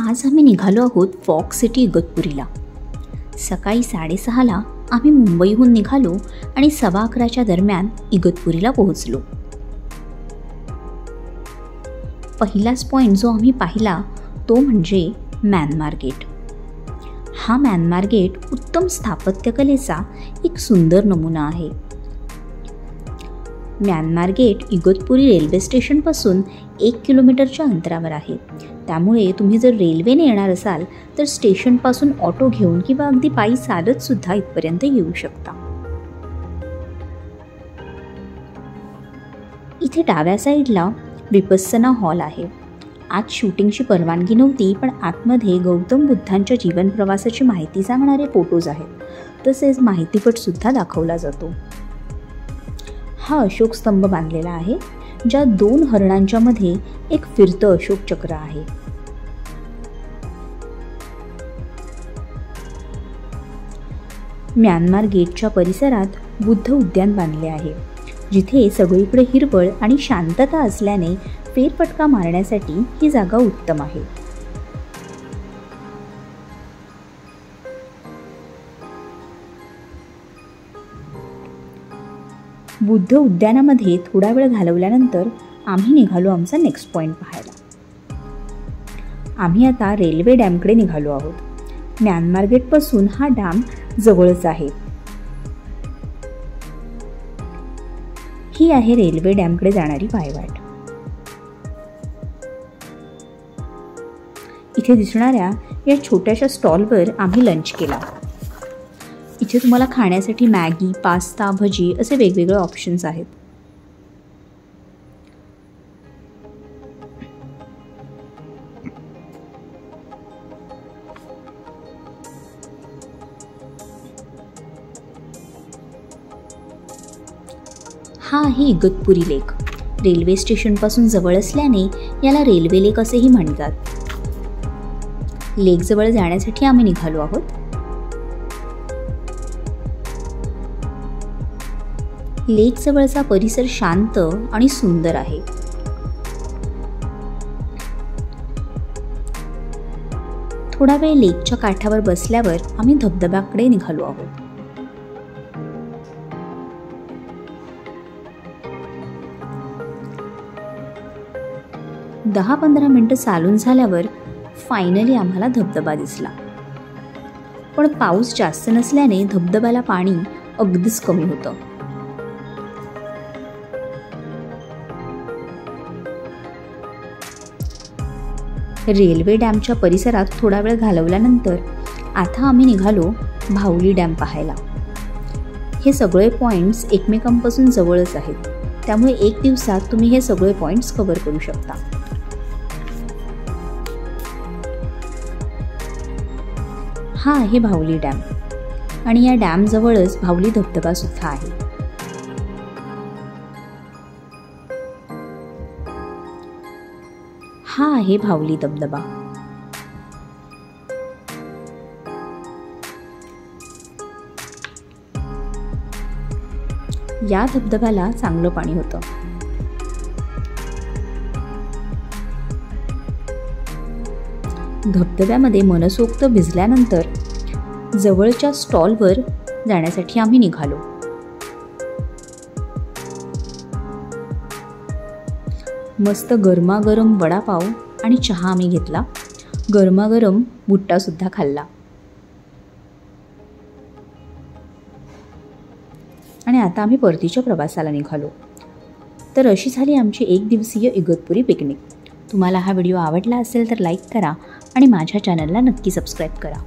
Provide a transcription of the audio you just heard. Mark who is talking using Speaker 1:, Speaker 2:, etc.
Speaker 1: आज आम्ही निघालो आहोत फॉग सिटी इगतपुरीला। सकाळी 6:30ला आम्ही मुंबईहून निघालो आणि 11:15च्या दरम्यान इगतपुरीला पोहोचलो। पहिलाच पॉईंट जो आम्ही पाहिला तो म्हणजे म्यानमार गेट। हा म्यानमार गेट उत्तम स्थापत्यकलेचा एक सुंदर नमुना आहे। म्यानमार गेट इगतपुरी रेल्वे स्टेशनपासून 1 किलोमीटरच्या अंतरावर आहे। त्यामुळे तुम्ही जर रेल्वेने येणार असाल तर स्टेशनपासून ऑटो घेऊन किंवा अगदी पायी चालत सुद्धा इथपर्यंत येऊ शकता। इथे डाव्या साईडला विपस्सना हॉल आहे। आज शूटिंगची परवानगी नव्हती, पण आतमध्ये गौतम बुद्धांच्या जीवन प्रवासाची माहिती सांगणारे फोटोज आहेत। तसेच माहितीपट सुद्धा दाखवला जातो। हा अशोक स्तंभ बांधलेला आहे, ज्या 2 हरणांच्या मध्ये एक फिरतं अशोक चक्र आहे। म्यानमार गेटच्या परिसरात बुद्ध उद्यान बांधले आहे, जिथे सगळीकडे हिरवळ आणि शांतता असल्याने फेरफटका मारण्यासाठी ही जागा उत्तम आहे। बुद्ध उद्यानामध्ये थोडा वेळ घालवल्यानंतर आम्ही निघालो आमचा नेक्स्ट पॉईंट पाहायला। आम्ही आता रेल्वे डॅमकडे निघालो आहोत। म्यानमार गेटपासून हा डॅम जवळच आहे। ही आहे रेल्वे डॅमकडे जाणारी पायवाट। इथे दिसणाऱ्या या छोट्याशा स्टॉलवर आम्ही लंच केला। इथे तुम्हाला खाण्यासाठी मॅगी, पास्ता, भजी असे वेगवेगळे ऑप्शन्स आहेत। हा आहे इगतपुरी लेक। रेल्वे स्टेशनपासून जवळ असल्याने याला रेल्वे लेक असेही म्हणतात। लेक जवळ जाण्यासाठी आम्ही निघालो आहोत। लेक जवळचा परिसर शांत आणि सुंदर आहे। थोडा वेळ लेकच्या काठावर बसल्यावर आम्ही धबधब्याकडे निघालो आहोत। 10-15 मिनिटं चालून झाल्यावर फायनली आम्हाला धबधबा दिसला, पण पाऊस जास्त नसल्याने धबधब्याला पाणी अगदीच कमी होतं। रेल्वे डॅमच्या परिसरात थोडा वेळ घालवल्यानंतर आता आम्ही निघालो भावली डॅम पाहायला। हे सगळे पॉईंट्स एकमेकांपासून जवळच आहेत, त्यामुळे एक दिवसात तुम्ही हे सगळे पॉईंट्स कव्हर करू शकता। हा आहे भावली डॅम आणि या डॅम जवळच भावली धबधबा सुद्धा आहे। हा आहे भावली धबधबा। या धबधब्याला चांगलं पाणी होतं। धबधब्यामध्ये मनसोक्त भिजल्यानंतर जवळच्या स्टॉलवर जाण्यासाठी आम्ही निघालो। मस्त गरमागरम वडापाव आणि चहा आम्ही घेतला। गरमागरम भुट्टा सुद्धा खाल्ला आणि आता आम्ही परतीच्या प्रवासाला निघालो। तर अशी झाली आमची 1 दिवसीय इगतपुरी पिकनिक। तुम्हाला हा व्हिडिओ आवडला असेल तर लाईक करा आणि माझ्या चॅनलला नक्की सबस्क्राईब करा।